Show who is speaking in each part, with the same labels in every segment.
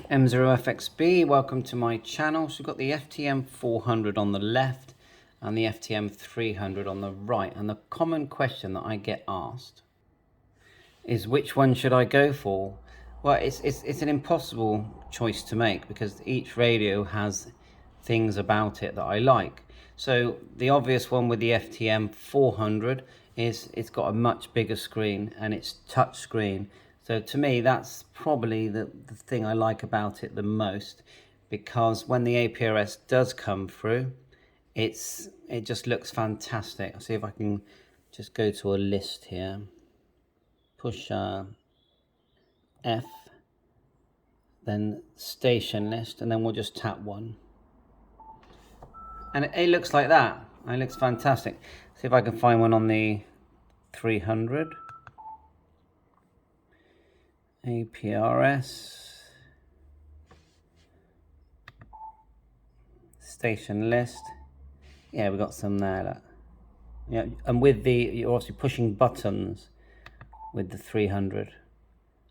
Speaker 1: M0FXB, welcome to my channel. So we've got the FTM400 on the left and the FTM300 on the right. And the common question that I get asked is, which one should I go for? Well, it's an impossible choice to make because each radio has things about it that I like. So the obvious one with the FTM400 is it's got a much bigger screen and it's touch screen. So to me, that's probably the thing I like about it the most, because when the APRS does come through, it just looks fantastic. I'll see if I can just go to a list here. Push F, then station list, and then we'll just tap 1. And it looks like that. It looks fantastic. See if I can find one on the 300. APRS. Station list. Yeah, we got some there. Look. Yeah, and with you're obviously pushing buttons with the 300.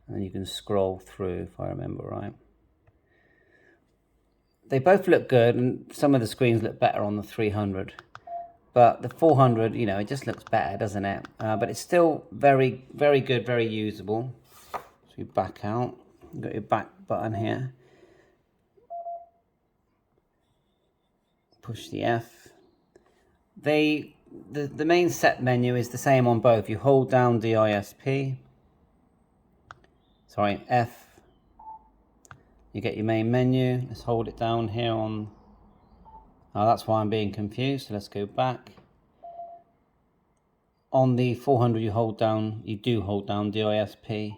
Speaker 1: And then you can scroll through, if I remember right. They both look good, and some of the screens look better on the 300. But the 400, you know, it just looks better, doesn't it? But it's still very, very good, very usable. So you back out. You've got your back button here. Push the F. The main set menu is the same on both. You hold down DISP. Sorry, F. You get your main menu. Let's hold it down here on... Oh, that's why I'm being confused. So let's go back. On the 400, you do hold down DISP.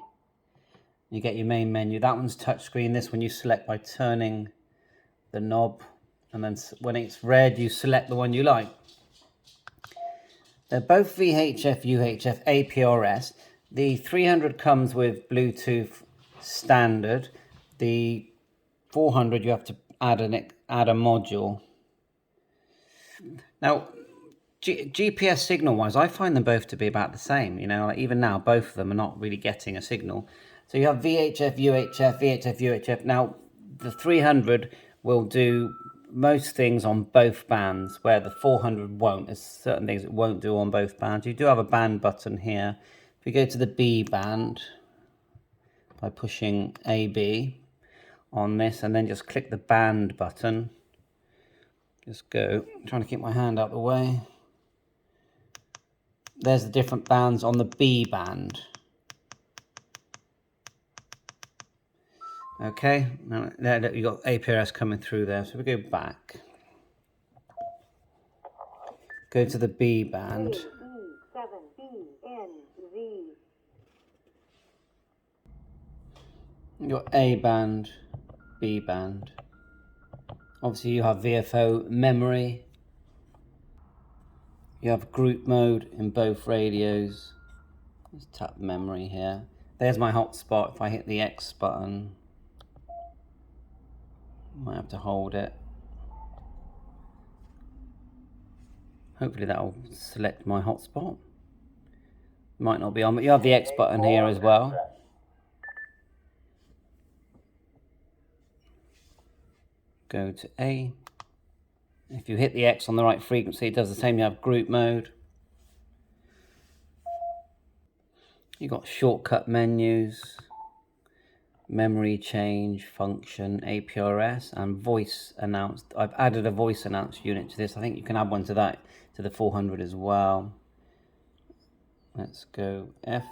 Speaker 1: You get your main menu. That one's touchscreen. This one you select by turning the knob. And then when it's red, you select the one you like. They're both VHF, UHF, APRS. The 300 comes with Bluetooth standard. The 400 you have to add a module. Now, GPS signal wise, I find them both to be about the same. You know, like even now, both of them are not really getting a signal. So you have VHF, UHF, VHF, UHF. Now, the 300 will do most things on both bands, where the 400 won't. There's certain things it won't do on both bands. You do have a band button here. If we go to the B band by pushing AB on this and then just click the band button, just go, I'm trying to keep my hand out the way. There's the different bands on the B band. Okay, now there you've got APRS coming through there. So we go back. Go to the B band. Your A band, B band. Obviously you have VFO memory. You have group mode in both radios. Let's tap memory here. There's my hotspot. If I hit the X button, might have to hold it. Hopefully that will select my hotspot. Might not be on, but you have the X button here as well. Go to A. If you hit the X on the right frequency, it does the same. You have group mode. You've got shortcut menus, memory change, function, APRS, and voice announced. I've added a voice announced unit to this. I think you can add one to that, to the 400 as well. Let's go F.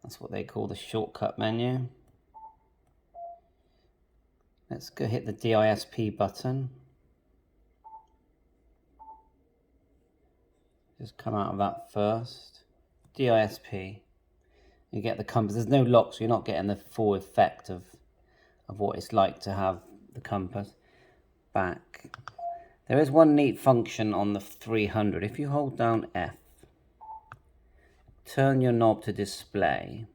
Speaker 1: That's what they call the shortcut menu. Let's go hit the DISP button. Just come out of that first. DISP. You get the compass. There's no lock, so you're not getting the full effect of what it's like to have the compass. Back. There is one neat function on the 300. If you hold down F, turn your knob to display,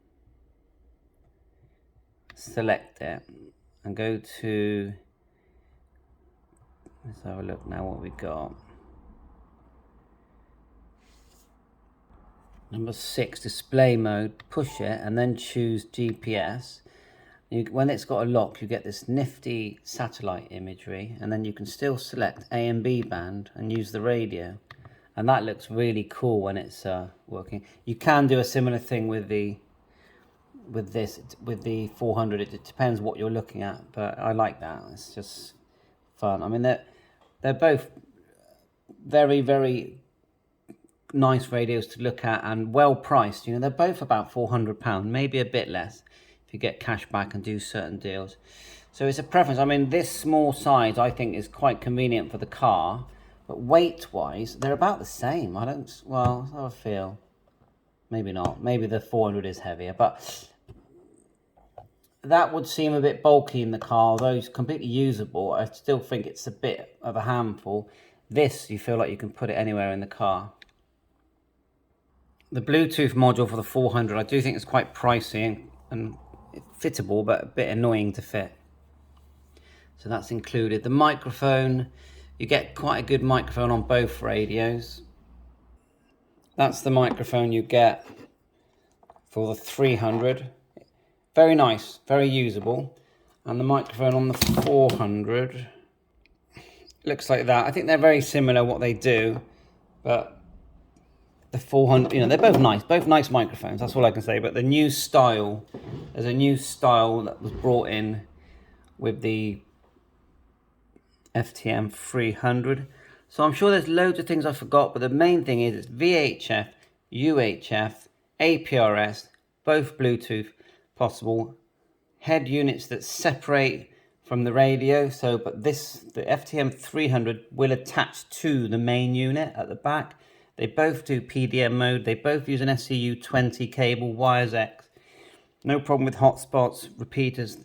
Speaker 1: select it, and go to, let's have a look now what we got. Number 6, display mode, push it and then choose GPS. When it's got a lock, you get this nifty satellite imagery, and then you can still select A and B band and use the radio, and that looks really cool when it's working. You can do a similar thing with the 400. It depends what you're looking at, but I like that. It's just fun. I mean, they're both very, very nice radios to look at and well priced. You know, they're both about £400, maybe a bit less if you get cash back and do certain deals. So it's a preference. I mean, this small size I think is quite convenient for the car, but weight wise they're about the same. Well, I feel maybe not. Maybe the 400 is heavier, but that would seem a bit bulky in the car. Although it's completely usable, I still think it's a bit of a handful. This, you feel like you can put it anywhere in the car. The Bluetooth module for the 400, I do think it's quite pricey and fittable, but a bit annoying to fit. So that's included. The microphone, you get quite a good microphone on both radios. That's the microphone you get for the 300. Very nice, very usable. And the microphone on the 400 looks like that. I think they're very similar what they do, but the 400, you know, they're both nice microphones, that's all I can say. But the new style, there's a new style that was brought in with the FTM300. So I'm sure there's loads of things I forgot, but the main thing is it's VHF, UHF, APRS, both Bluetooth possible, head units that separate from the radio. So, but the FTM300 will attach to the main unit at the back. They both do PDM mode. They both use an SCU20 cable, wires X. No problem with hotspots, repeaters,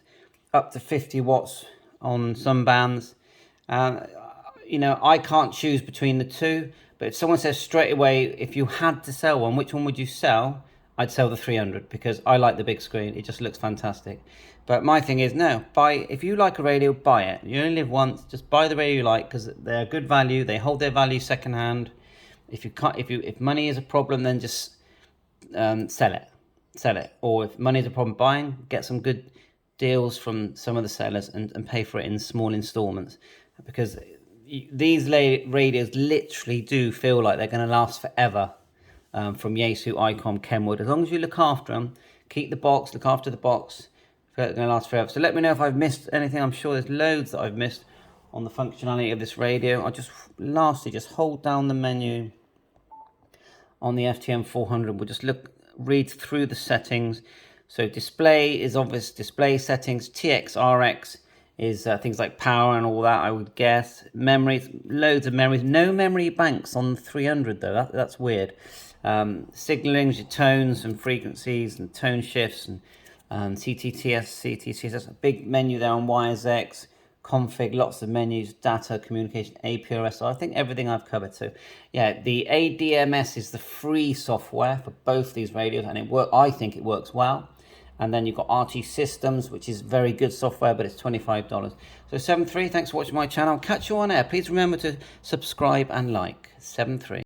Speaker 1: up to 50 watts on some bands. You know, I can't choose between the two, but if someone says straight away, if you had to sell one, which one would you sell? I'd sell the 300 because I like the big screen. It just looks fantastic. But my thing is, no, if you like a radio, buy it. You only live once. Just buy the radio you like because they're good value. They hold their value secondhand. If money is a problem, then just sell it. Or if money is a problem buying, get some good deals from some of the sellers and pay for it in small installments, because these radios literally do feel like they're going to last forever. From YAESU, ICOM, Kenwood, as long as you look after them, look after the box, they're going to last forever. So let me know if I've missed anything. I'm sure there's loads that I've missed on the functionality of this radio. I'll lastly just hold down the menu on the FTM400. We'll just read through the settings. So display is obvious, display settings. TX, RX is things like power and all that, I would guess. Memories, loads of memories. No memory banks on the 300 though, that's weird. Signalings, your tones and frequencies and tone shifts and CTTS, CTCS. A big menu there on wires X. Config, lots of menus, data, communication, APRS. So I think everything I've covered. So yeah, the ADMS is the free software for both these radios, and I think it works well. And then you've got RT Systems, which is very good software, but it's $25. So 7.3, thanks for watching my channel. Catch you on air. Please remember to subscribe and like. 7.3.